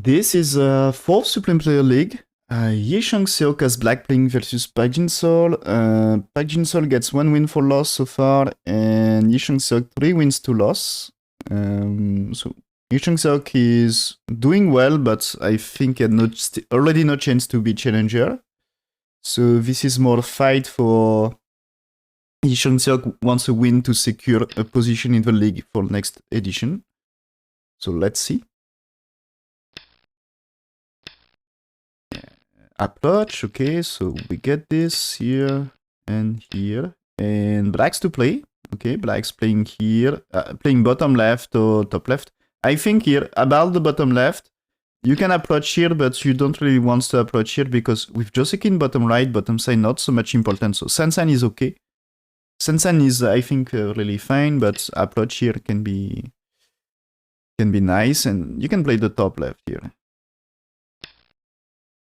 This is a 4th Supreme Player League. Changseok as black playing versus Jinsol. Jinsol gets 1 win for loss so far, and Changseok 3 wins to loss. So Changseok is doing well, but I think had already no chance to be challenger. So this is more a fight for Changseok wants a win to secure a position in the league for next edition. So let's see. Approach, okay, so we get this here and here, and blacks to play. Okay, blacks playing here, playing bottom left or top left. I think here about the bottom left, you can approach here, but you don't really want to approach here because with Josekin bottom right, bottom side not so much important. So Sansan is okay. Sansan is, I think, really fine, but approach here can be nice, and you can play the top left here.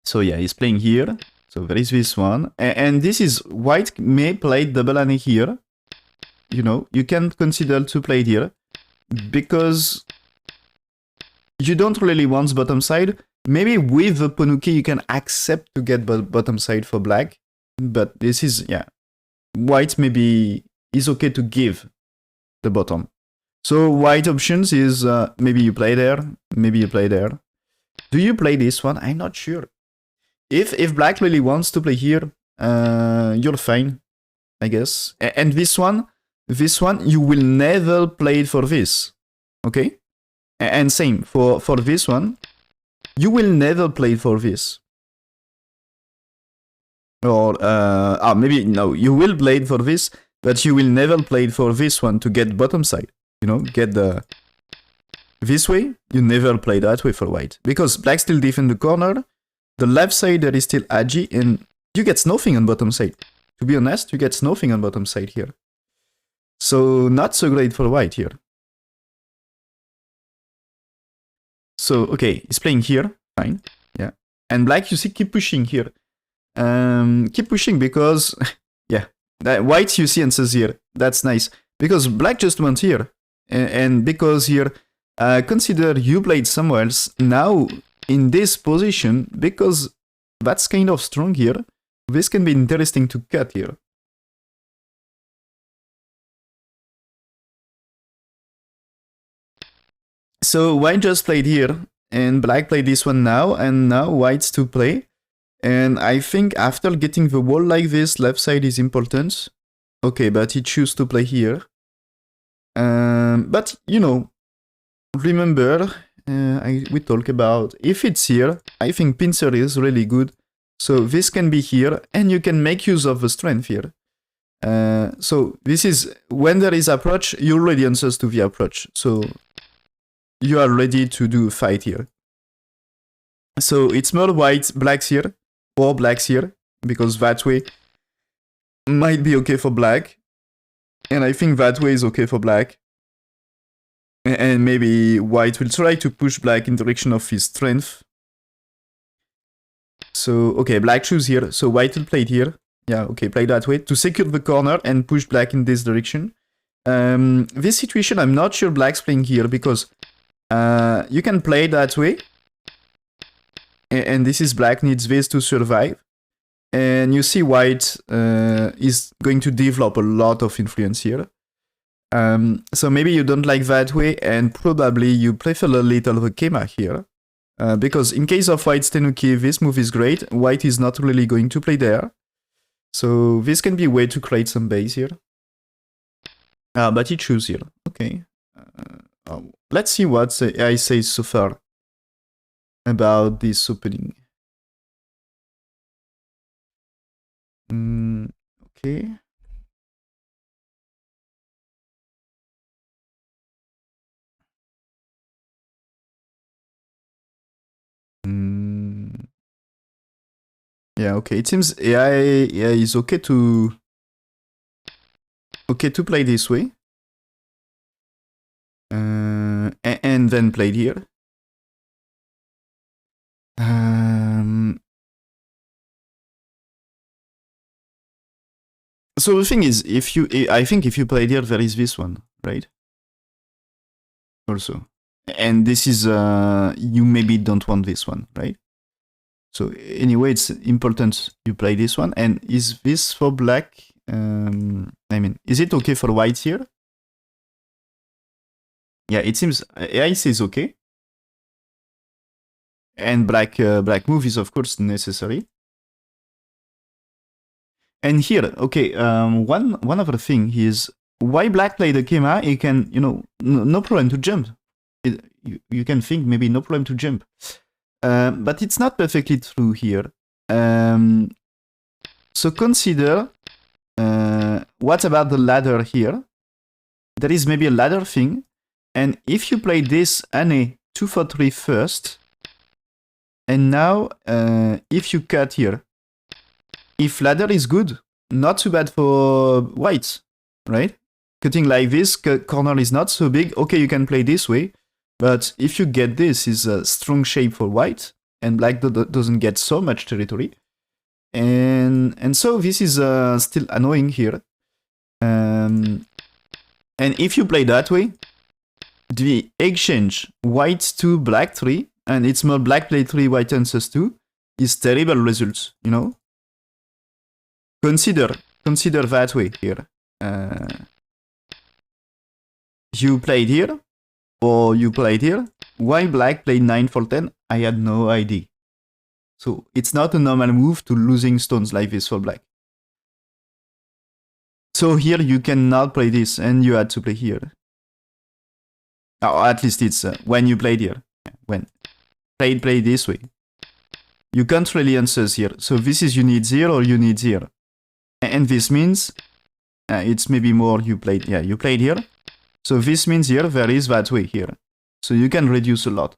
So yeah, he's playing here. So there is this one. And this is white may play double ane here. You know, you can consider to play it here. Because you don't really want bottom side. Maybe with the Ponuki you can accept to get bottom side for black. But this is, yeah. White maybe is okay to give the bottom. So white options is maybe you play there. Maybe you play there. Do you play this one? I'm not sure. If black really wants to play here, you're fine, I guess. And this one, you will never play it for this, okay? And same, for this one, you will never play it for this. Or, maybe, no, you will play it for this, but you will never play it for this one to get bottom side. You know, get the... This way, you never play that way for white. Because black still defend the corner. The left side there is still Agi, and you get nothing on bottom side. To be honest, you get nothing on bottom side here. So not so great for white here. So okay, he's playing here, fine, yeah. And black, you see, keep pushing here. Keep pushing because, yeah, that white you see answers here. That's nice because black just went here, and because here, consider you played somewhere else now. In this position, because that's kind of strong here, this can be interesting to cut here. So white just played here, and black played this one now, and now white's to play. And I think after getting the wall like this, left side is important. Okay, but he chooses to play here. But, you know, remember... we talk about if it's here, I think pincer is really good. So this can be here, and you can make use of the strength here. So this is when there is approach, you already answers to the approach. So you are ready to do a fight here. So it's more white, blacks here, or blacks here, because that way might be okay for black. And I think that way is okay for black. And maybe white will try to push black in the direction of his strength. So, okay, black choose here. So white will play it here. Yeah, okay, play that way to secure the corner and push black in this direction. This situation, I'm not sure black's playing here because you can play that way. And this is black needs this to survive. And you see white is going to develop a lot of influence here. So maybe you don't like that way, and probably you prefer a little the Kema here. Because in case of white's Tenuki, this move is great. White is not really going to play there. So this can be a way to create some base here. But he chooses here. Okay. Let's see what I say so far about this opening. Okay. Yeah, okay. It seems AI is okay to play this way, and then play here. So the thing is, I think if you play here, there is this one, right? Also, And this is, you maybe don't want this one, right? So anyway, it's important you play this one. And is this for black? I mean, is it okay for white here? Yeah, it seems ace is okay. And black move is of course necessary. And here, okay, one other thing is why black played the Kema, he can, you know, no problem to jump. You can think maybe no problem to jump. But it's not perfectly true here. So consider, what about the ladder here? There is maybe a ladder thing. And if you play this Ane 2 for 3 first, and now if you cut here, if ladder is good, not too bad for white, right? Cutting like this, corner is not so big. Okay, you can play this way, but if you get this, is a strong shape for white, and black doesn't get so much territory. And so this is still annoying here. And if you play that way, the exchange white 2, black 3, and it's more black play 3, white answers 2, is terrible results, you know? Consider that way here. You played here, or you played here. Why black played 9 for 10? I had no idea. So it's not a normal move to losing stones like this for black. So here you cannot play this, and you had to play here. Or at least it's when you played here. When play this way. You can't really answer here. So this is you need 0 or you need 0. And this means it's maybe more you played here. So this means here there is that way here. So you can reduce a lot.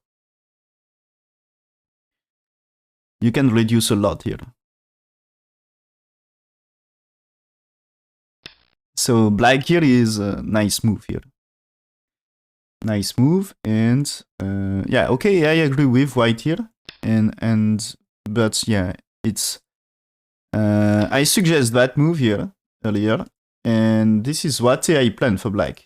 You can reduce a lot here. So black here is a nice move here. Nice move, and yeah, okay, I agree with white here, but yeah, it's I suggest that move here earlier, and this is what I planned for black.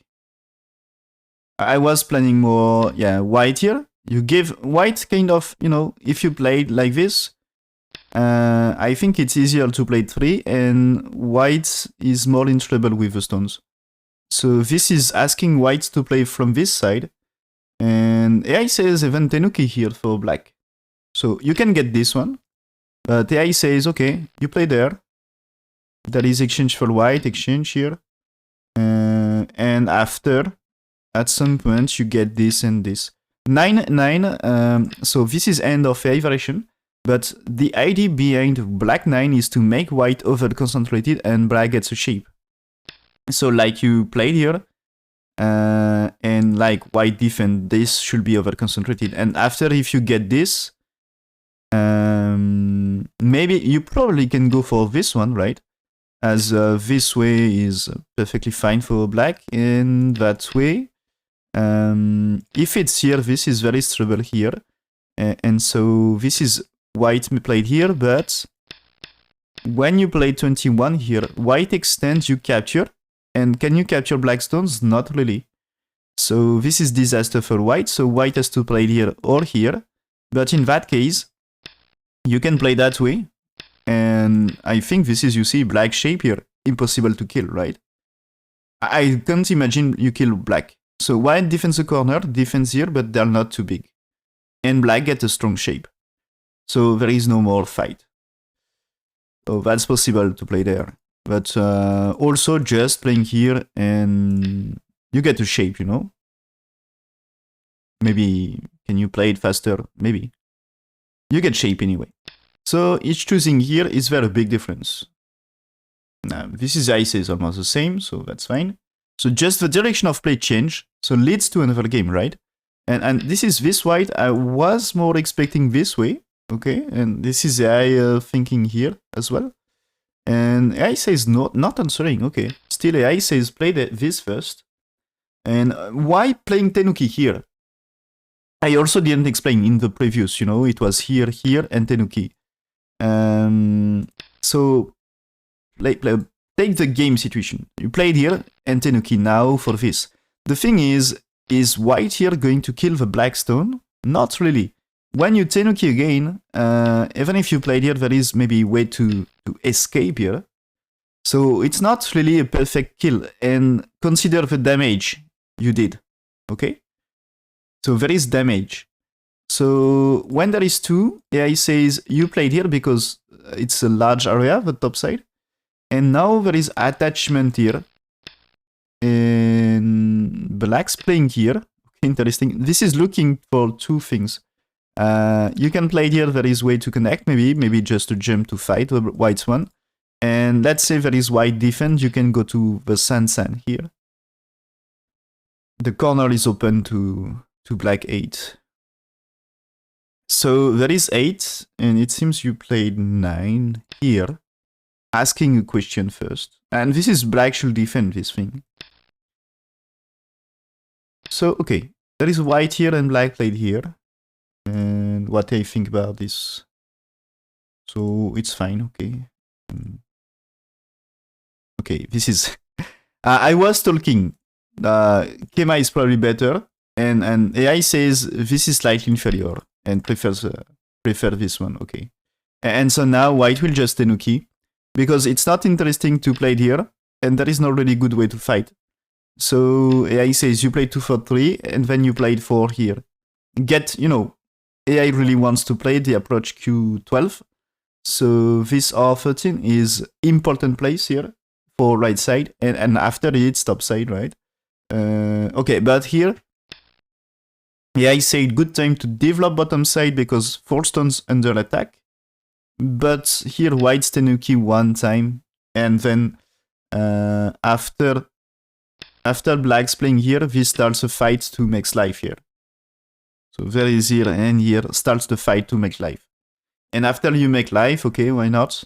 I was planning more, yeah, white here. You give white kind of, you know, if you played like this, I think it's easier to play 3, and white is more in trouble with the stones. So this is asking white to play from this side, and AI says even Tenuki here for black. So you can get this one, but AI says, okay, you play there. There is exchange for white, exchange here, and after, at some point, you get this and this. 9, 9, so this is end of AI variation, but the idea behind black 9 is to make white over-concentrated and black gets a shape. So like you played here, and like white defend, this should be over-concentrated. And after, if you get this, maybe you probably can go for this one, right? As this way is perfectly fine for black, and that way, if it's here, this is very stable here. And so this is white played here, but when you play 21 here, white extends, you capture. And can you capture black stones? Not really. So this is disaster for white. So white has to play here or here. But in that case, you can play that way. And I think this is, you see, black shape here. Impossible to kill, right? I can't imagine you kill black. So white defends the corner, defends here, but they're not too big. And black gets a strong shape. So there is no more fight. So that's possible to play there. But also just playing here and you get a shape, you know? Maybe, can you play it faster? Maybe. You get shape anyway. So each choosing here is very big difference. Now, this is IC is almost the same, so that's fine. So just the direction of play change, so leads to another game, right? And this is this white. I was more expecting this way, okay? And this is AI thinking here as well. And AI says not answering, okay. Still AI says play this first. And why playing Tenuki here? I also didn't explain in the previous, you know, it was here, here, and Tenuki. So take the game situation. You played here and Tenuki now for this. The thing is, is white here going to kill the black stone? Not really. When you tenuki again, even if you played here, there is maybe a way to escape here. So it's not really a perfect kill. And consider the damage you did. Okay? So there is damage. So when there is 2, AI says you played here because it's a large area, the top side. And now there is attachment here. And black's playing here. Okay, interesting. This is looking for 2 things. You can play here, there is way to connect, maybe just to jump to fight the white one. And let's say there is white defense, you can go to the San here. The corner is open to black 8. So there is 8, and it seems you played 9 here. Asking a question first. And this is black should defend this thing. So, okay. There is white here and black played here. And what I think about this. So, it's fine, okay. Okay, this is... I was talking. Kema is probably better. And AI says this is slightly inferior. And prefer this one, okay. And so now white will just tenuki. Because it's not interesting to play here, and there is no really good way to fight. So AI says you played 2 for 3, and then you played 4 here. AI really wants to play the approach Q12. So this R13 is important place here for right side, and after it's top side, right? Okay, but here, AI said good time to develop bottom side because 4 stones under attack. But here white's tenuki 1 time, and then after black's playing here, this starts a fight to make life here. So there is here and here starts the fight to make life. And after you make life, okay, why not?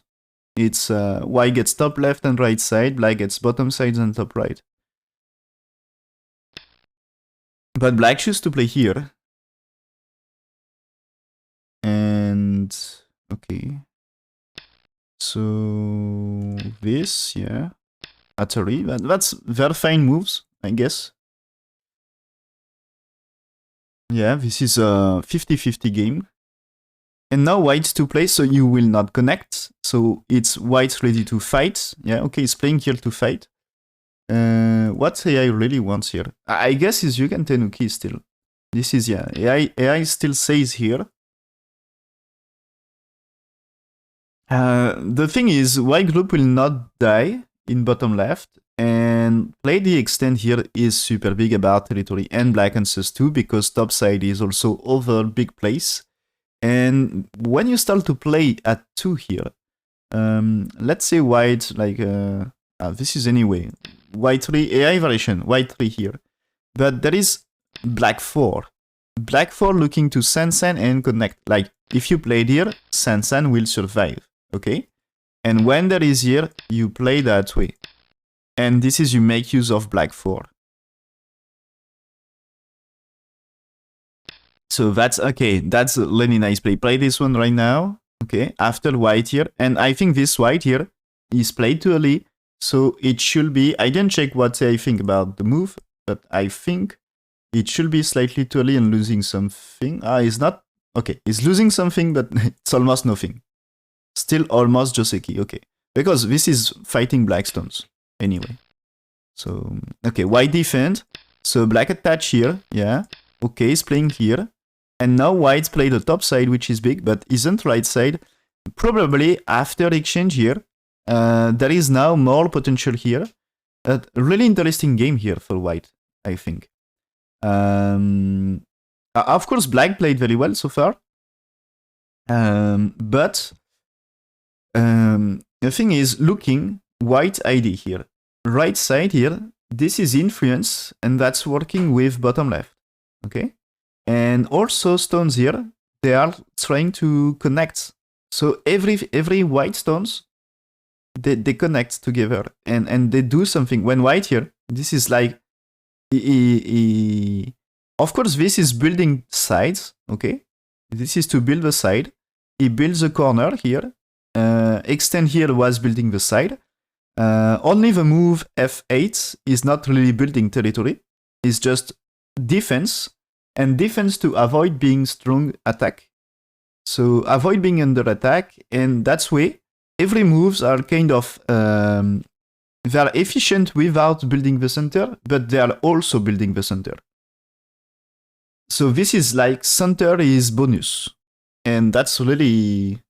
It's white gets top left and right side, black gets bottom sides and top right. But black chooses to play here. And... okay. So this, yeah. Atari, that's very fine moves, I guess. Yeah, this is a 50-50 game. And now white's to play, so you will not connect. So it's white's ready to fight. Yeah, okay, it's playing here to fight. What AI really wants here? I guess is you can tenuki still. This is, yeah, AI still says here. The thing is, white group will not die in bottom left, and play the extent here is super big about territory, and black answers too, because top side is also over big place. And when you start to play at 2 here, let's say white, like, this is anyway, white 3, AI variation, white 3 here, but there is black 4. Black 4 looking to San and connect, like, if you played here, San will survive. Okay, and when there is here, you play that way. And this is you make use of black 4. So that's okay, that's a really nice play. Play this one right now, okay, after white here. And I think this white here is played too early, so it should be, I didn't check what I think about the move, but I think it should be slightly too early and losing something. It's not, okay, it's losing something, but it's almost nothing. Still almost Joseki, okay. Because this is fighting black stones, anyway. So, okay, white defend. So black attach here, yeah. Okay, it's playing here. And now white's play the top side, which is big, but isn't right side. Probably after exchange here, there is now more potential here. A really interesting game here for white, I think. Of course, black played very well so far. But... the thing is, looking, white ID here. Right side here, this is influence, and that's working with bottom left. Okay? And also stones here, they are trying to connect. So every white stones, they connect together, and they do something. When white here, this is like... of course, this is building sides, okay? This is to build the side. He builds a corner here. Extend here was building the side. Only the move F8 is not really building territory. It's just defense, and defense to avoid being strong attack. So avoid being under attack, and that's way every moves are kind of they're efficient without building the center, but they are also building the center. So this is like center is bonus, and that's really,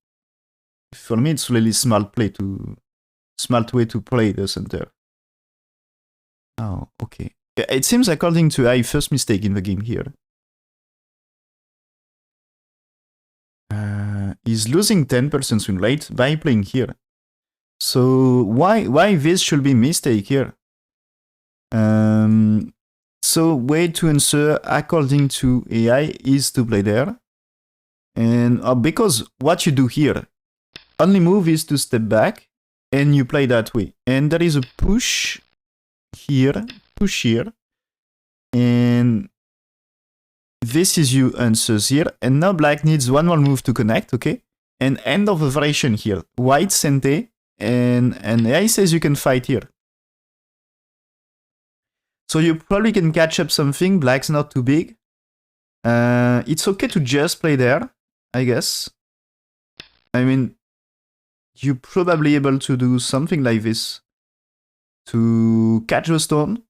for me, it's really smart way to play the center. Oh, okay. It seems according to I first mistake in the game here. He's losing 10% win rate by playing here. So why this should be mistake here? So way to answer according to AI is to play there. And because what you do here, only move is to step back and you play that way. And there is a push here, and this is your answers here. And now black needs one more move to connect, okay? And end of the variation here. White sente, and AI says you can fight here. So you probably can catch up something. Black's not too big. It's okay to just play there, I guess. I mean, you're probably able to do something like this to catch the stone,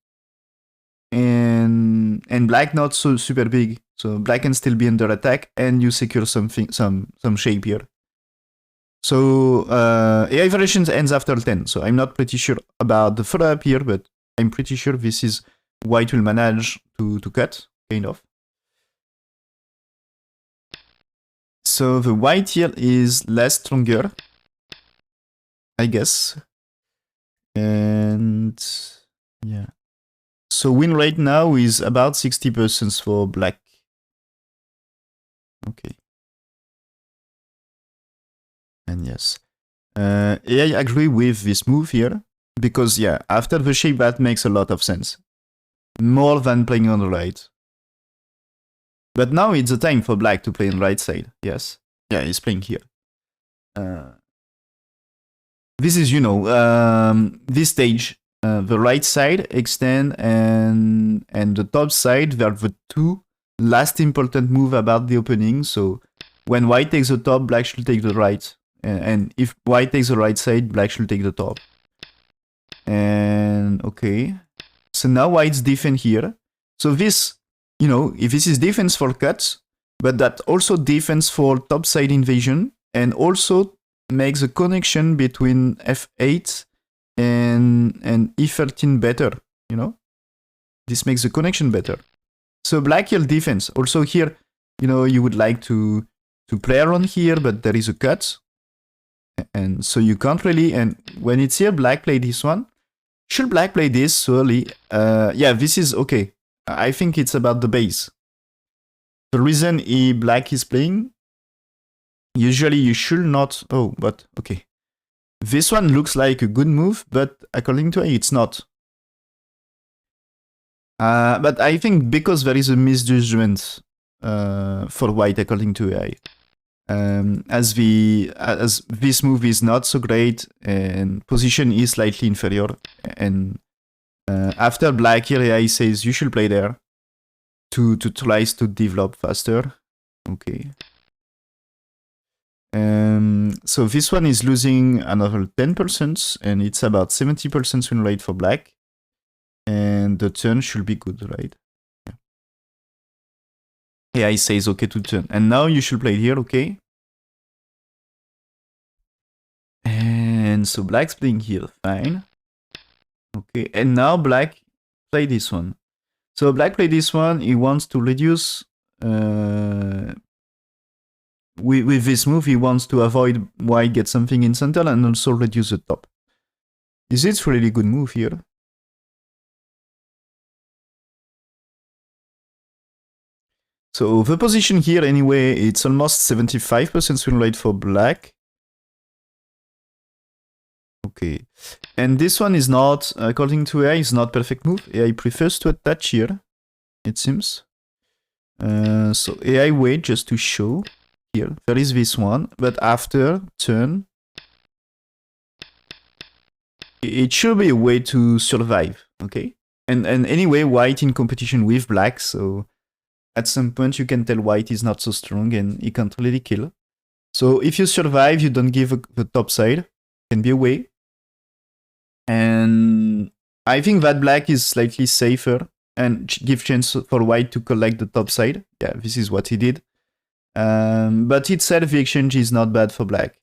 and black not so super big, so black can still be under attack, and you secure something, some shape here. So AI variations ends after 10, so I'm not pretty sure about the follow up here, but I'm pretty sure this is white will manage to cut, kind of. So the white here is less stronger, I guess. And yeah. So win rate now is about 60% for black. Okay. And yes. AI agree with this move here, because yeah, after the shape that makes a lot of sense. More than playing on the right. But now it's the time for black to play on the right side. Yes. Yeah, he's playing here. This is, you know, this stage. The right side extend and the top side, they're the two last important move about the opening. So when white takes the top, black should take the right. And if white takes the right side, black should take the top. And okay. So now white's defend here. So this, you know, if this is defense for cuts, but that also defense for top side invasion, and also makes a connection between F8 and E13 better, you know? This makes the connection better. So black here defense. Also here, you know, you would like to play around here, but there is a cut. And so you can't really, and when it's here, black play this one. Should black play this early? Yeah, this is okay. I think it's about the base. The reason black is playing, usually you should not, oh, but okay. This one looks like a good move, but according to AI, it's not. But I think because there is a misjudgment for white according to AI. As this move is not so great and position is slightly inferior, and after black here AI says you should play there to try to develop faster. Okay. So this one is losing another 10%, and it's about 70% win rate for black, and the turn should be good, right? AI says okay to turn, and now you should play here, okay? And so black's playing here, fine. Okay, and now black play this one. So black play this one, he wants to reduce, with this move, he wants to avoid white get something in center and also reduce the top. Is it a really good move here? So the position here anyway, it's almost 75% win rate for black. Okay, and this one is not, according to AI, is not perfect move. AI prefers to attach here, it seems. So AI wait just to show here. There is this one, but after turn, it should be a way to survive, okay? And anyway, white in competition with black, so at some point you can tell white is not so strong and he can't really kill. So if you survive, you don't give the top side. Can be a way. And I think that black is slightly safer and give chance for white to collect the top side. Yeah, this is what he did. But itself, the exchange is not bad for black.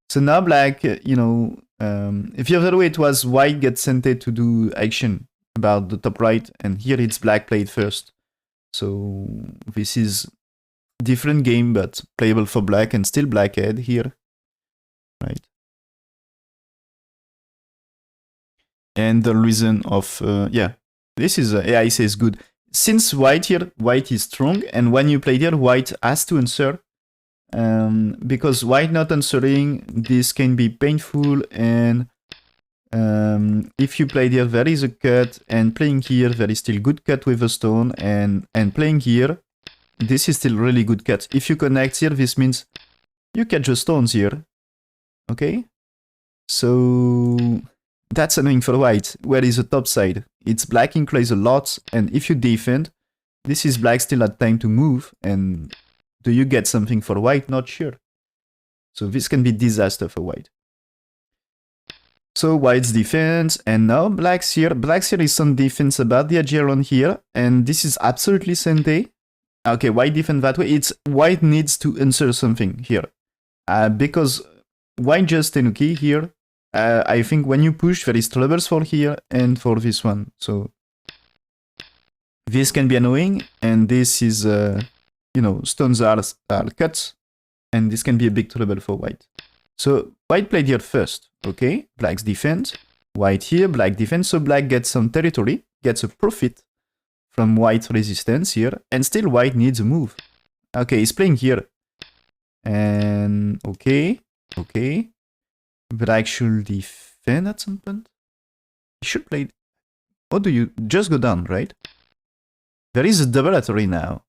So now black, you know, if the other way it was white gets sent to do action about the top right, and here it's black played first. So this is different game, but playable for black and still black head here, right? And the reason of, yeah, this is, AI says good. Since white here, white is strong, and when you play here, white has to answer. Because white not answering, this can be painful, and if you play here, there is a cut, and playing here, there is still good cut with a stone, and playing here, this is still really good cut. If you connect here, this means you catch the stones here, okay? So that's annoying for white. Where is the top side? It's black increase a lot, and if you defend, this is black still at time to move, and do you get something for white? Not sure. So this can be disaster for white. So white's defense, and now black's here. Black's here is some defense about the edge around here, and this is absolutely sente. Okay, white defend that way. It's white needs to answer something here. Because white just tenuki here. I think when you push, there is troubles for here and for this one. So this can be annoying, and this is, you know, stones are cut, and this can be a big trouble for white. So white played here first, okay? Black's defense, white here, black defense. So black gets some territory, gets a profit from white's resistance here, and still white needs a move. Okay, he's playing here. And okay. Black should defend at some point. He should play. Or do you just go down, right? There is a double artery now.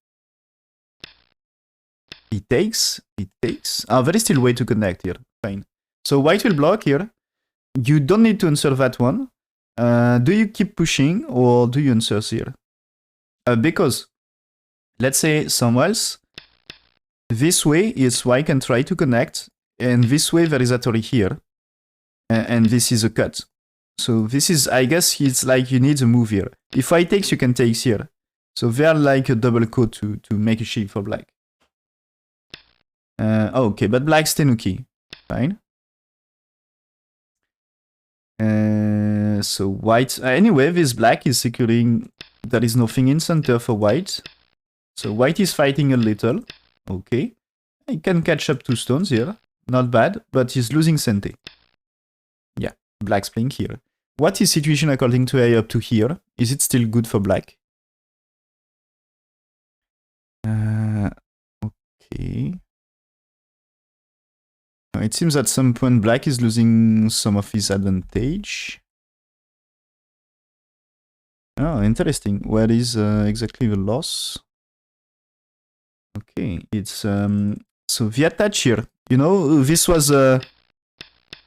He takes. Ah, there is still way to connect here. Fine. So white will block here. You don't need to answer that one. Do you keep pushing or do you answer here? Because let's say somewhere else. This way is white can try to connect, and this way there is a artery here. And this is a cut. So this is, I guess it's like you need a move here. If white takes, you can take here. So they are like a double code to make a shield for black. Okay, but black's tenuki. Fine. So white, anyway, this black is securing, there is nothing in center for white. So white is fighting a little. Okay. He can catch up 2 stones here. Not bad, but he's losing cente. Yeah, black's playing here. What is situation according to AI up to here? Is it still good for black? Okay. It seems at some point black is losing some of his advantage. Oh, interesting. Where is exactly the loss? Okay, it's so the attach here. You know, this was a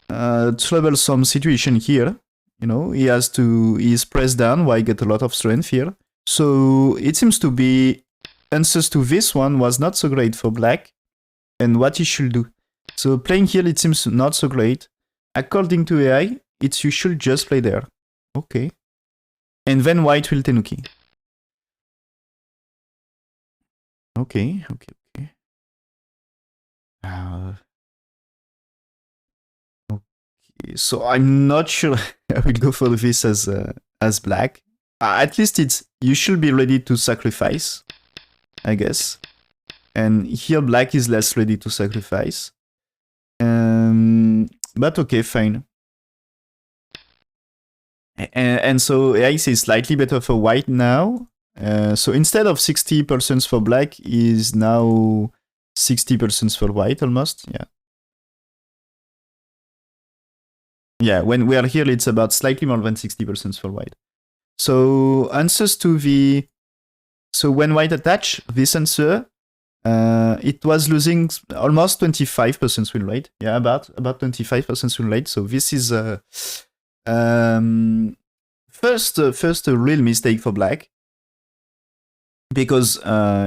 troublesome situation here. You know, he's pressed down while he get a lot of strength here. So it seems to be answers to this one was not so great for black, and what he should do. So playing here, it seems not so great. According to AI, it's you should just play there. Okay. And then white will tenuki. Okay. Okay, so I'm not sure I will go for this as black. At least it's you should be ready to sacrifice, I guess. And here black is less ready to sacrifice. But okay, fine. And so AI is slightly better for white now. So instead of 60% for black, is now 60% for white almost. Yeah. Yeah, when we are here, it's about slightly more than 60% for white. So answers to the... So when white attach this answer, it was losing almost 25% win rate. Yeah, about 25% win rate. So this is first real mistake for black, because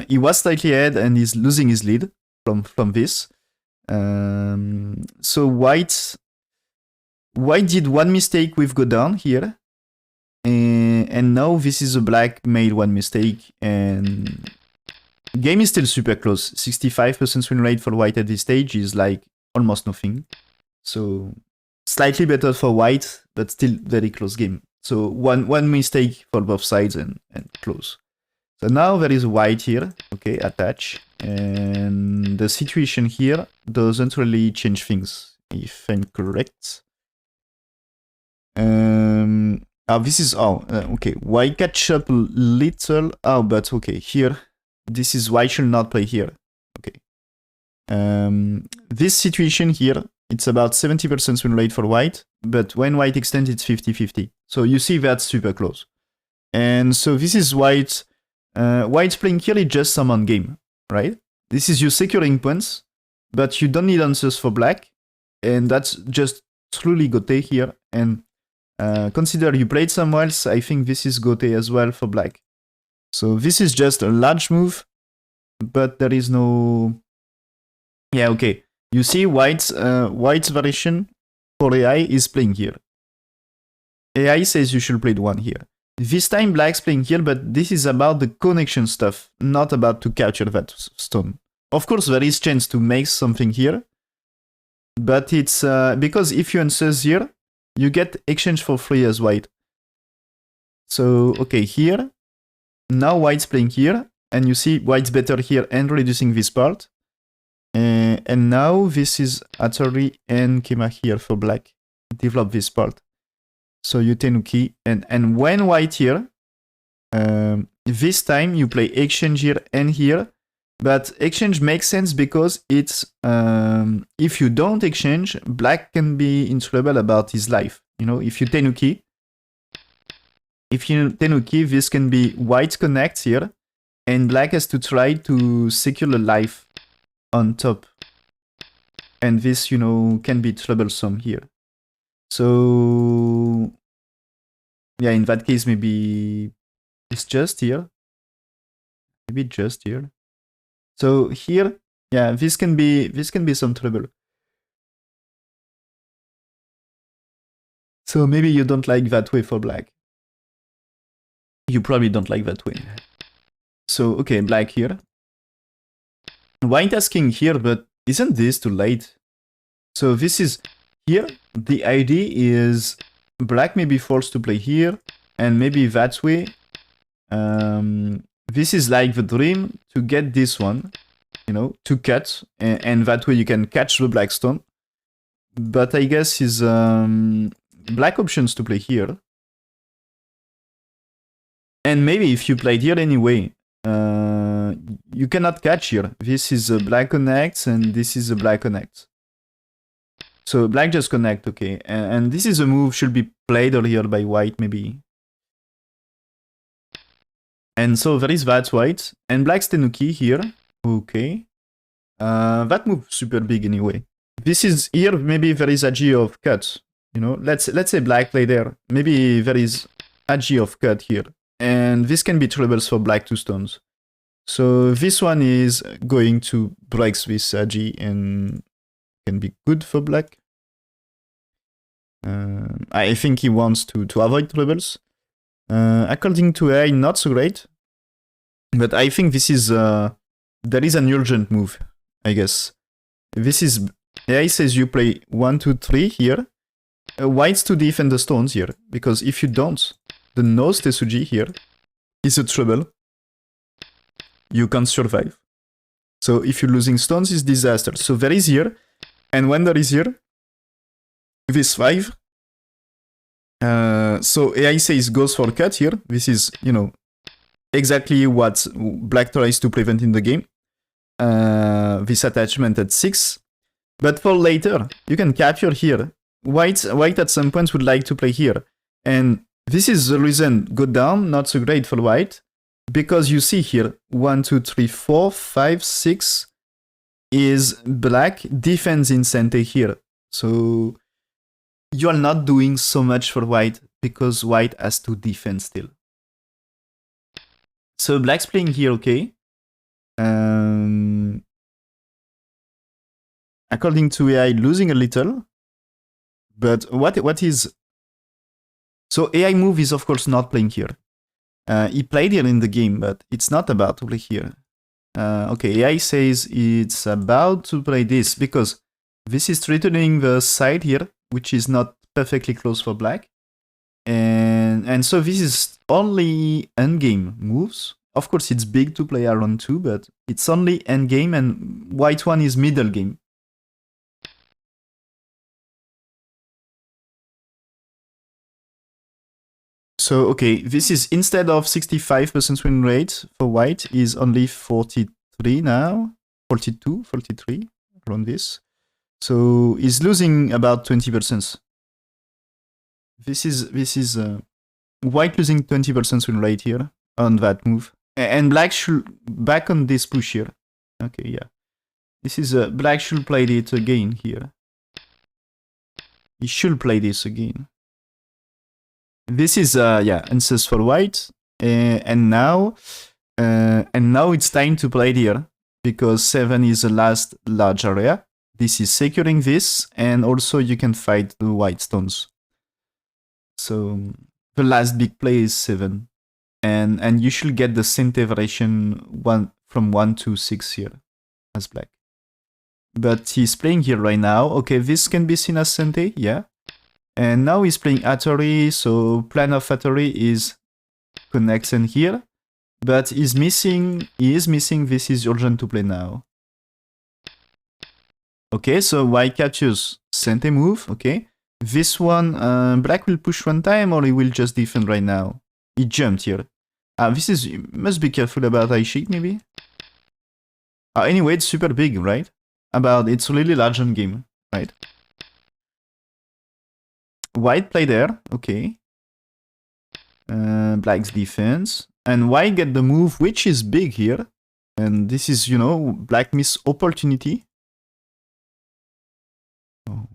he was slightly ahead and he's losing his lead from this. So white did one mistake with go down here, and now this is a black made one mistake, and game is still super close. 65% win rate for white at this stage is like almost nothing. So slightly better for white, but still very close game. So one mistake for both sides and close. So now there is white here, okay, attach, and the situation here doesn't really change things, if I'm correct. This is, okay, white catch up a little, but okay, here, this is white should not play here, okay. This situation here, it's about 70% win rate for white, but when white extends, it's 50-50. So you see that's super close. And so this is white. White's playing here is just summon game, right? This is you securing points, but you don't need answers for black, and that's just truly Gote here. And consider you played somewhere else, I think this is Gote as well for black. So this is just a large move, but there is no... Yeah, okay. You see white's variation for AI is playing here. AI says you should play the one here. This time black's playing here, but this is about the connection stuff, not about to capture that stone. Of course, there is chance to make something here, but it's because if you answer here, you get exchange for free as white. So, okay, here, now white's playing here, and you see white's better here and reducing this part. And now this is Atari and Kema here for black. Develop this part. So you Tenuki, and when white here, this time you play exchange here and here, but exchange makes sense because it's, if you don't exchange, black can be in trouble about his life. You know, if you Tenuki, this can be white connect here, and black has to try to secure a life on top. And this, you know, can be troublesome here. So, yeah, in that case, maybe it's just here. Maybe just here. So here, yeah, this can be some trouble. So maybe you don't like that way for black. You probably don't like that way. So, okay, black here. White asking here, but isn't this too late? So this is here. The idea is black may be forced to play here, and maybe that way. This is like the dream to get this one, you know, to cut, and that way you can catch the black stone. But I guess is black options to play here. And maybe if you played here anyway, you cannot catch here. This is a black connects, and this is a black connects. So black just connect, okay. And this is a move should be played earlier by white, maybe. And so there is that white. And black's Tenuki here. Okay. That move super big anyway. This is here, maybe there is a G of cut. You know, let's say black play there. Maybe there is a G of cut here. And this can be troubles for black 2 stones. So this one is going to break this Agi and can be good for black. I think he wants to avoid troubles. According to AI, not so great. But I think this is there is an urgent move, I guess. This is AI says you play 1, 2, 3 here. Whites to defend the stones here, because if you don't, the nose Tesuji here is a trouble. You can't survive. So if you're losing stones, it's disaster. So there is here, and when there is here, this 5. So AI says goes for cut here. This is, you know, exactly what black tries to prevent in the game. This attachment at 6. But for later, you can capture here. White at some point would like to play here. And this is the reason go down, not so great for white. Because you see here, 1, 2, 3, 4, 5, 6 is black defense in center here. So you are not doing so much for white. because white has to defend still. So black's playing here, okay. According to AI, losing a little. But what is... So AI move is of course not playing here. He played here in the game, but it's not about to play here. Okay, AI says it's about to play this because this is threatening the side here, which is not perfectly close for black. And so this is only endgame moves. Of course, it's big to play around 2, but it's only endgame, and white one is middle game. So, okay, this is instead of 65% win rate for white, is only 43 now. 42, 43, around this. So, he's losing about 20%. This is white losing 20% win rate here on that move. And black should back on this push here. Okay, yeah. This is black should play it again here. He should play this again. This is yeah, answers for white, and now it's time to play here because 7 is the last large area. This is securing this, and also you can fight the white stones. So the last big play is 7, and you should get the center variation from 1 to 6 here as black. But he's playing here right now. Okay, this can be seen as Sente, yeah. And now he's playing Hattori, so plan of Hattori is connection here. But he is missing this is urgent to play now. Okay, so white captures Sente move, okay. This one, black will push one time or he will just defend right now. He jumped here. This is, you must be careful about Aishik maybe. Anyway, it's super big, right? It's really large on game, right? White play there, okay. Black's defense. And white get the move, which is big here. And this is, you know, black miss opportunity. Oh.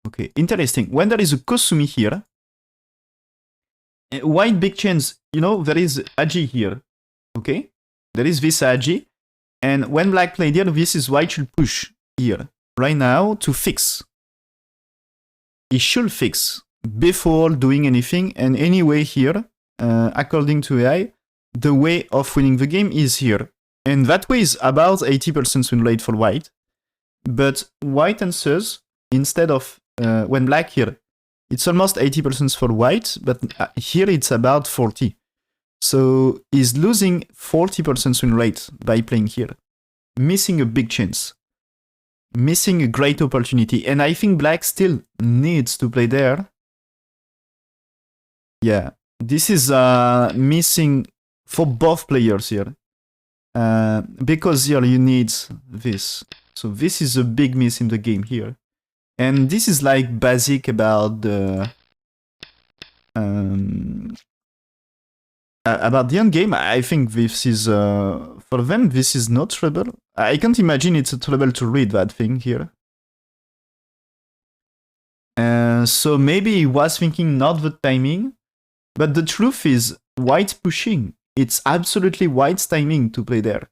Okay, interesting. When there is a Kosumi here, white big chance, you know, there is Aji here. Okay? There is this Aji. And when black played here, this is white should push here. Right now to fix. He should fix before doing anything. And anyway here, according to AI, the way of winning the game is here. And that way is about 80% win rate for white. But white answers, instead of when black here, it's almost 80% for white, but here it's about 40. So he's losing 40% win rate by playing here. Missing a big chance. Missing a great opportunity. And I think black still needs to play there. Yeah, this is missing for both players here. Because here you need this. So this is a big miss in the game here. And this is like basic about the end game. I think this is for them this is not trouble. I can't imagine it's a trouble to read that thing here. So maybe he was thinking not the timing, but the truth is white pushing. It's absolutely white's timing to play there,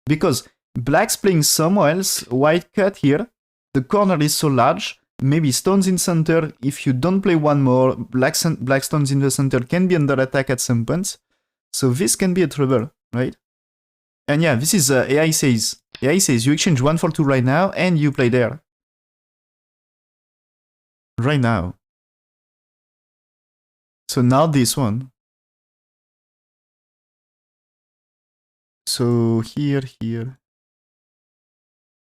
because black's playing somewhere else. White cut here. The corner is so large. Maybe stones in center. If you don't play one more, black stones in the center can be under attack at some point. So this can be a trouble, right? And yeah, this is AI says you exchange 1 for 2 right now and you play there. Right now. So now this one. So here.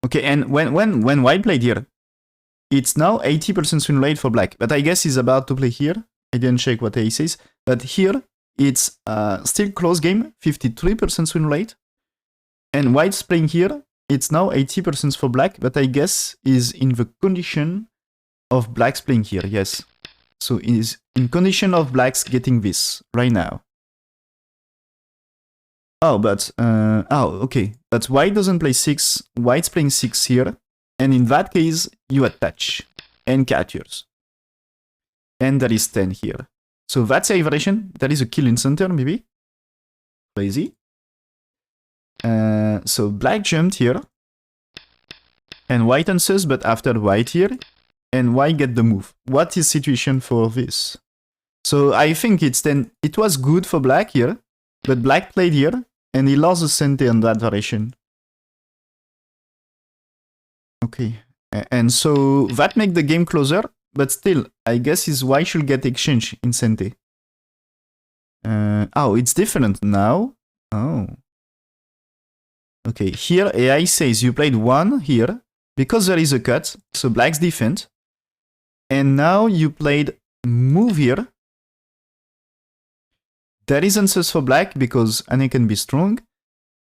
Okay, and when white played here, it's now 80% win rate for black. But I guess he's about to play here. I didn't check what he says. But here, it's still close game, 53% win rate. And white's playing here, it's now 80% for black. But I guess is in the condition of black's playing here, yes. So is in condition of black's getting this right now. Oh, but, okay. But white doesn't play 6, white's playing 6 here. And in that case, you attach and captures. and there is 10 here. So that's a variation. There is a kill in center, maybe. Crazy. So black jumped here, and white answers, but after white here, and white get the move. What is situation for this? So I think it was good for black here, but black played here, and he lost the center on that variation. Okay, and so that make the game closer, but still, I guess his white should get exchange in center. Oh, it's different now. Oh. Okay, here AI says you played 1 here, because there is a cut, so black's defend. And now you played move here. There is answers for black, because Anne can be strong.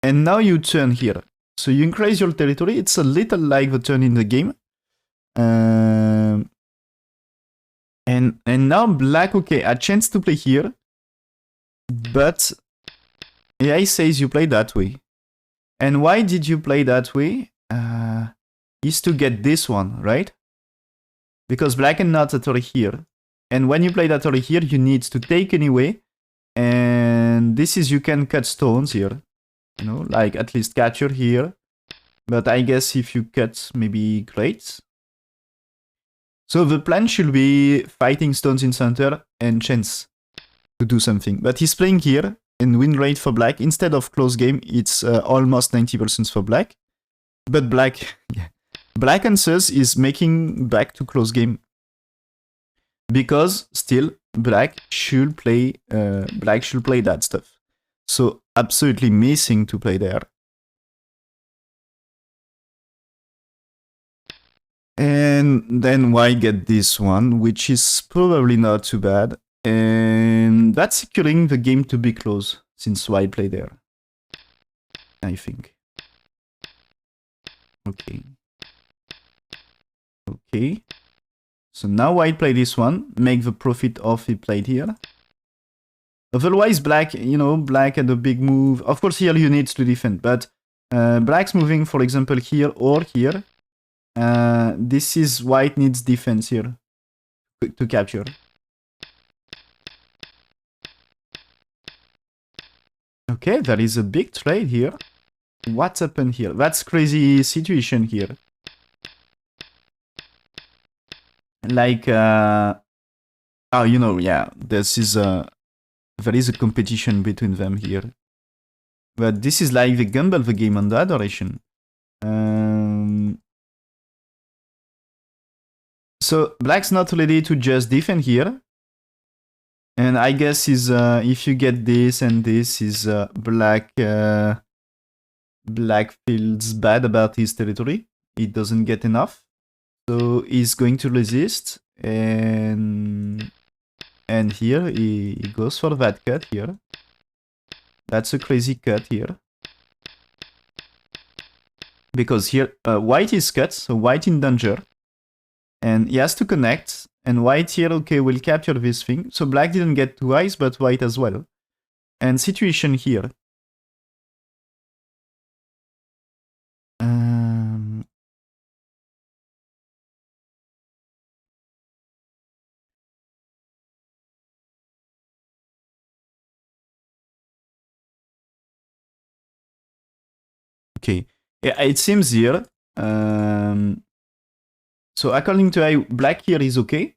And now you turn here. So you increase your territory. It's a little like the turn in the game. And now black, okay, a chance to play here. But AI says you play that way. And why did you play that way? Is to get this one, right? Because black cannot atory here. And when you play that atory here, you need to take anyway. And this is, you can cut stones here. You know, like at least capture here. But I guess if you cut, maybe great. So the plan should be fighting stones in center and chance to do something. But he's playing here, and win rate for black. Instead of close game, it's almost 90% for black. But black, yeah. Black answers is making back to close game. Because still, black should play that stuff. So absolutely missing to play there. And then white get this one, which is probably not too bad. And that's securing the game to be close, since white play there. I think. Okay. Okay. So now white play this one, make the profit of he played here. Otherwise black, you know, black had a big move. Of course here you need to defend, but black's moving, for example, here or here. This is white needs defense here to capture. Okay, there is a big trade here. What's happened here? That's crazy situation here. Like, oh, you know, yeah, there is a competition between them here. But this is like the gamble the game on the adoration. So black's not ready to just defend here. And I guess is if you get this and this is black feels bad about his territory. He doesn't get enough. So he's going to resist, and here he goes for that cut here. That's a crazy cut here. Because here white is cut, so white in danger. And he has to connect, and white here, okay, will capture this thing. So black didn't get two eyes, but white as well. And situation here. Okay, yeah, it seems here. So according to I, black here is okay,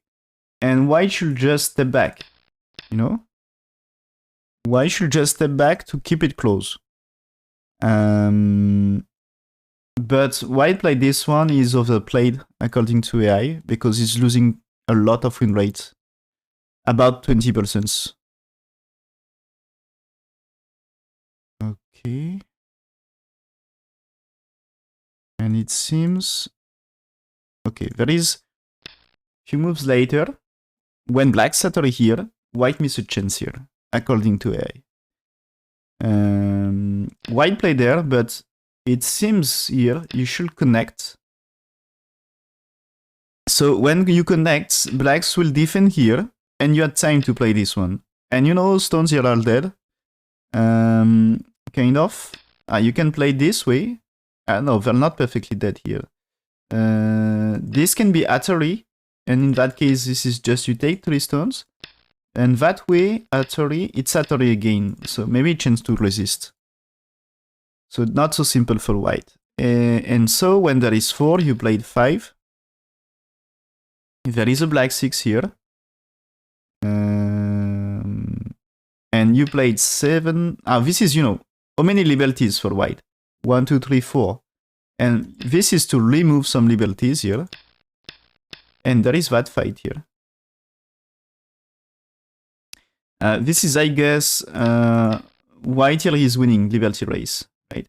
and white should just step back. You know, white should just step back to keep it close. But white play this one is overplayed according to AI because he's losing a lot of win rate, about 20%. Okay. And it seems... Okay, there is a few moves later. When black settle here, white miss a chance here, according to AI. White play there, but it seems here you should connect. So when you connect, blacks will defend here, and you have time to play this one. And you know, stones here are dead. Kind of. You can play this way. No, they're not perfectly dead here. This can be Atari. And in that case, this is just you take 3 stones. And that way, Atari, it's Atari again. So maybe chance to resist. So not so simple for white. And so when there is 4, you played 5. There is a black 6 here. And you played 7. This is, how many liberties for white? 1, 2, 3, 4. And this is to remove some liberties here. And there is that fight here. This is, I guess, white here is winning liberty race, right?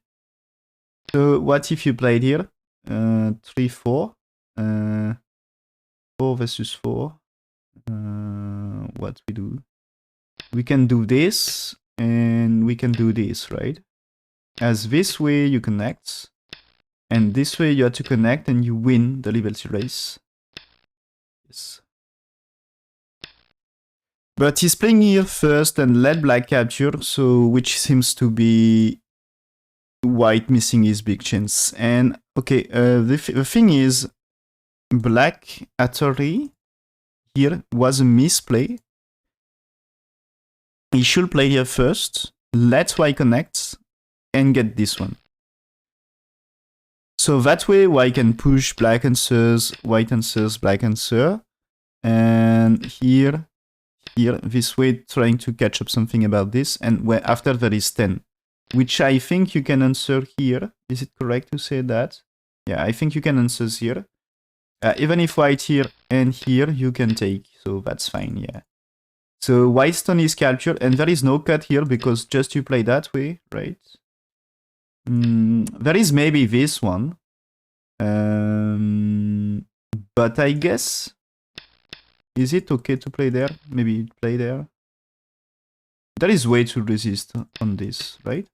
So what if you played here? 3, 4. 4 versus 4. What we do? We can do this, and we can do this, right? As this way you connect, and this way you have to connect, and you win the liberty race. Yes. But he's playing here first and let black capture, so which seems to be white missing his big chance. And okay, the thing is, black Atari here was a misplay. He should play here first, let white connect, and get this one. So that way white can push black answers, white answers, black answer. And here, this way trying to catch up something about this. And after there is 10, which I think you can answer here. Is it correct to say that? Yeah, I think you can answer here. Even if white here and here, you can take. So that's fine, yeah. So white stone is captured, and there is no cut here because just you play that way, right? There is maybe this one. But I guess... Is it okay to play there? Maybe play there. There is way to resist on this, right?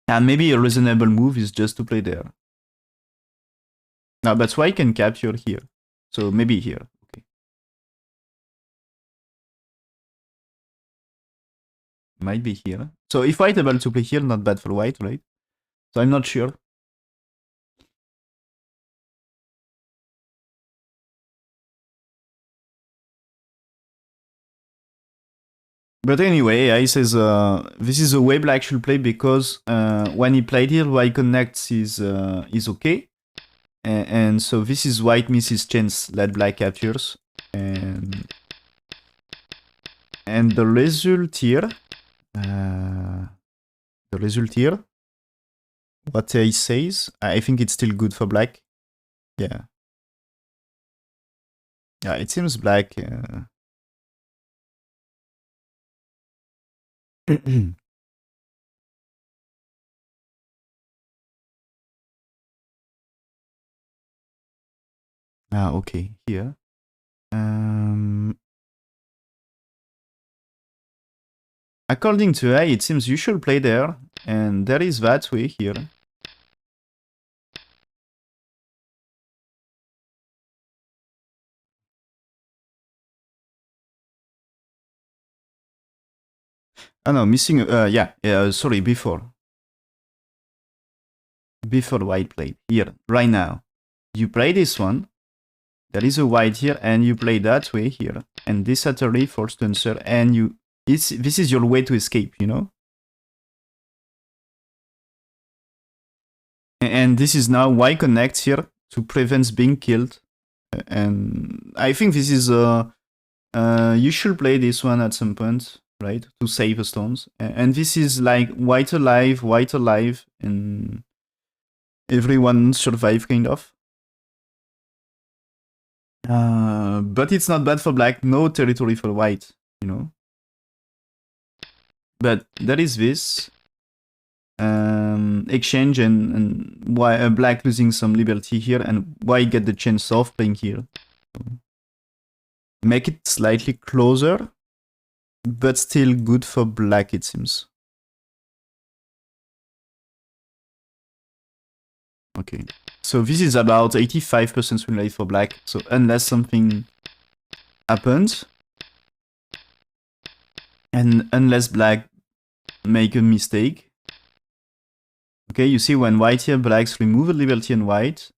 And maybe a reasonable move is just to play there. Now that's why I can capture here. So maybe here. Okay. Might be here. So if white able to play here, not bad for white, right? So I'm not sure. But anyway, I says this is the way black should play because when he played here, white connects is okay, and so this is white misses chance, let black captures, and the result here, what he says, I think it's still good for black. Yeah, it seems black. Okay, here. According to I, it seems you should play there, and there is that way here. Oh no, missing, sorry, before white played, here, right now. You play this one, there is a white here, and you play that way here, and this Atari forced to answer, and this is your way to escape, you know? And this is now white connects here to prevent being killed, and I think this is, you should play this one at some point, right, to save the stones, and this is like white alive, and everyone survive, kind of. But it's not bad for black, no territory for white, you know. But there is this exchange, and why black losing some liberty here, and white get the chance of playing here. Make it slightly closer, but still good for black, it seems. Okay, so this is about 85% win rate for black, so unless something happens, and unless black make a mistake. Okay, you see when white here, blacks remove a liberty and white,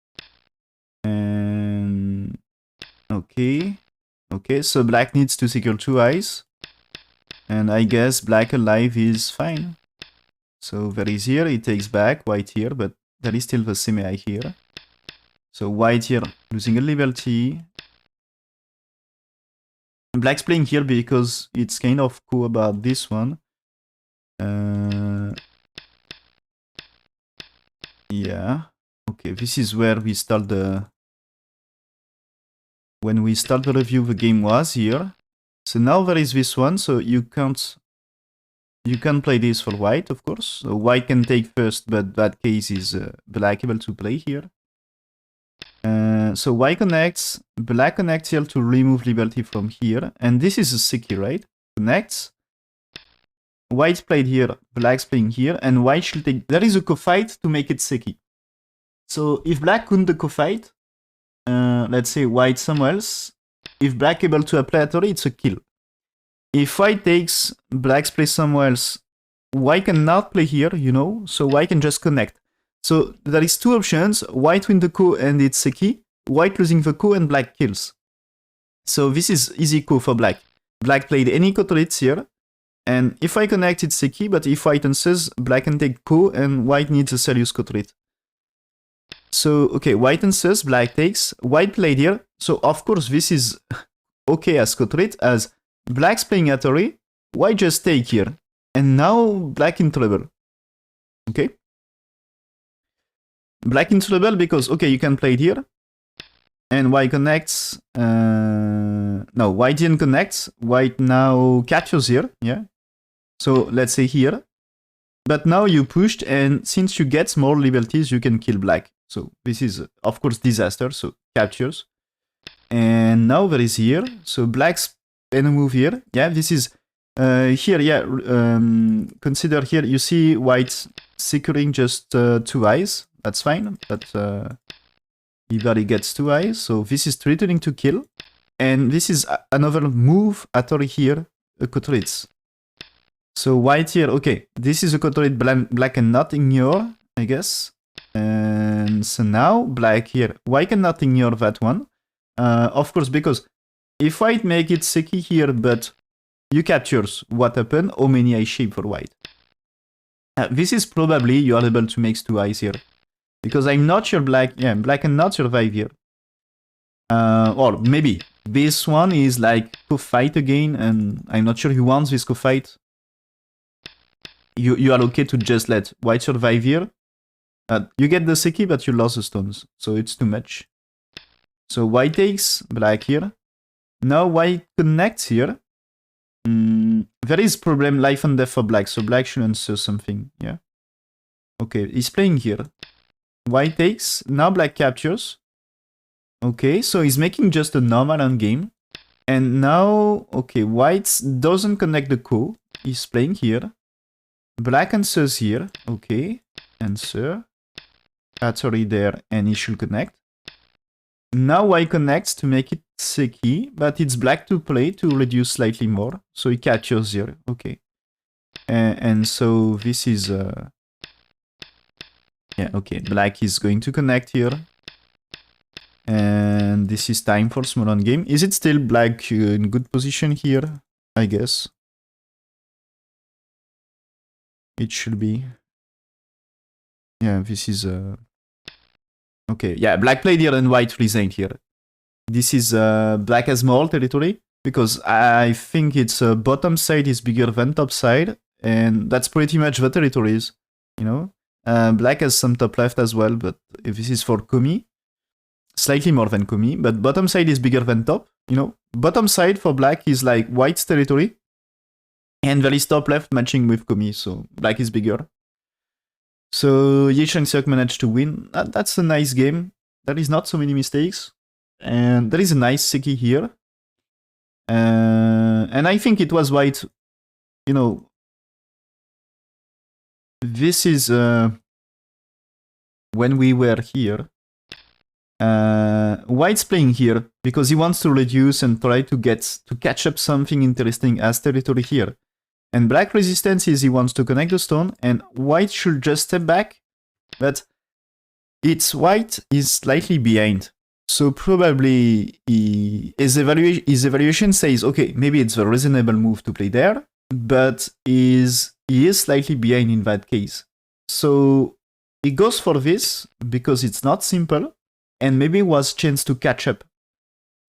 and Okay. Okay, so black needs to secure 2 eyes. And I guess black alive is fine. So there is here, it takes back, white here, but there is still the semi-eye here. So white here losing a liberty. Black's playing here because it's kind of cool about this one. Yeah. Okay, this is where we start the... When we start the review, the game was here. So now there is this one, so you can't play this for white, of course. So white can take first, but that case is black able to play here. So white connects, black connects here to remove liberty from here. And this is a Siki, right? Connects. White's played here, black's playing here, and white should take... There is a co-fight to make it Siki. So if black couldn't the co-fight, let's say white somewhere else, if black able to apply Atori, it's a kill. If white takes, black's play somewhere else, white cannot play here, you know, so white can just connect. So there is 2 options, white win the ko and it's Seki, white losing the ko and black kills. So this is easy ko for black. Black played any Kotorits here, and if I connect it's Seki, but if white answers, black can take ko and white needs a serious Kotorit. So, okay, white answers, black takes, white played here, so of course this is okay as Kotorit, as black's playing Atori, white just take here, and now black in trouble. Okay? Black in trouble because, okay, you can play it here, and white connects, no, white didn't connect, white now captures here, yeah? So, let's say here, but now you pushed, and since you get more liberties, you can kill black. So, this is, of course, disaster, so captures. And now there is here, so black's gonna move here, yeah, this is, here, yeah, consider here, you see white securing just 2 eyes, that's fine, but either he gets 2 eyes, so this is threatening to kill, and this is another move, Atori here, a Kotorits. So white here, okay, this is a Kotorit black cannot ignore, I guess, and so now black here, white cannot ignore that one, of course, because if white make it Seki here, but you captures, what happened? How many eye shape for white? This is probably you are able to make 2 eyes here. Because I'm not sure black, yeah, black cannot survive here. Or maybe this one is like co-fight again, and I'm not sure he wants this co-fight. You are okay to just let white survive here. You get the Seki, but you lost the stones, so it's too much. So white takes, black here. Now white connects here. There is problem life and death for black, so black should answer something, yeah? Okay, he's playing here. White takes, now black captures. Okay, so he's making just a normal end game. And now, okay, white doesn't connect the ko. He's playing here. Black answers here. Okay, answer. Atori there, and he should connect. Now white connects to make it Seki, but it's black to play to reduce slightly more. So he captures here. Okay. And so this is... yeah, okay. Black is going to connect here. And this is time for small on game. Is it still black in good position here? I guess. It should be. Yeah, this is... okay, yeah, black played here and white resigned here. This is black has more territory, because I think its bottom side is bigger than top side, and that's pretty much the territories, you know? Black has some top left as well, but if this is for Komi, slightly more than Komi, but bottom side is bigger than top, you know? Bottom side for black is like white's territory, and there is top left matching with Komi, so black is bigger. So Changseok managed to win. That's a nice game. There is not so many mistakes. And there is a nice Seki here. And I think it was white, you know, this is when we were here. White's playing here because he wants to reduce and try to catch up something interesting as territory here. And black resistance is he wants to connect the stone, and white should just step back, but it's white is slightly behind. So probably his evaluation says, okay, maybe it's a reasonable move to play there, but he is slightly behind in that case. So he goes for this because it's not simple, and maybe was chance to catch up.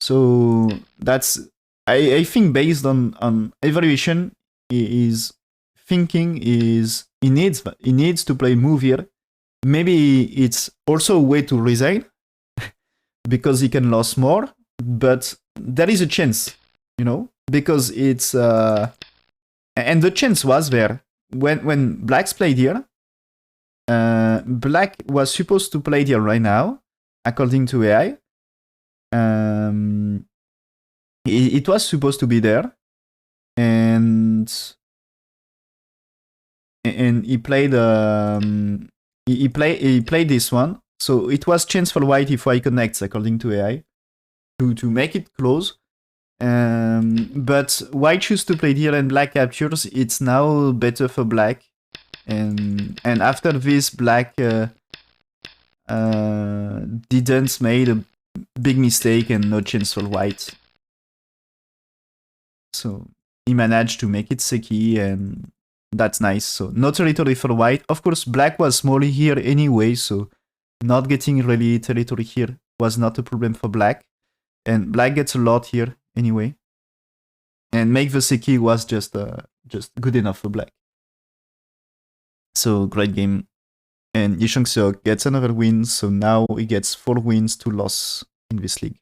So that's I think based on evaluation, is thinking is he needs to play move here. Maybe it's also a way to resign because he can lose more, but there is a chance, because it's and the chance was there when blacks played here. Black was supposed to play here right now, according to AI. It was supposed to be there, and he played he played this one. So it was chance for white if white connects, according to AI, to make it close. But white choose to play here and black captures. It's now better for black, and after this, black didn't made a big mistake and no chance for white. So he managed to make it Seki, and that's nice. So no territory for white. Of course, black was small here anyway, so not getting really territory here was not a problem for black. And black gets a lot here anyway. And make the Seki was just good enough for black. So great game. And Changseok gets another win, so now he gets 4 wins, 2 losses in this league.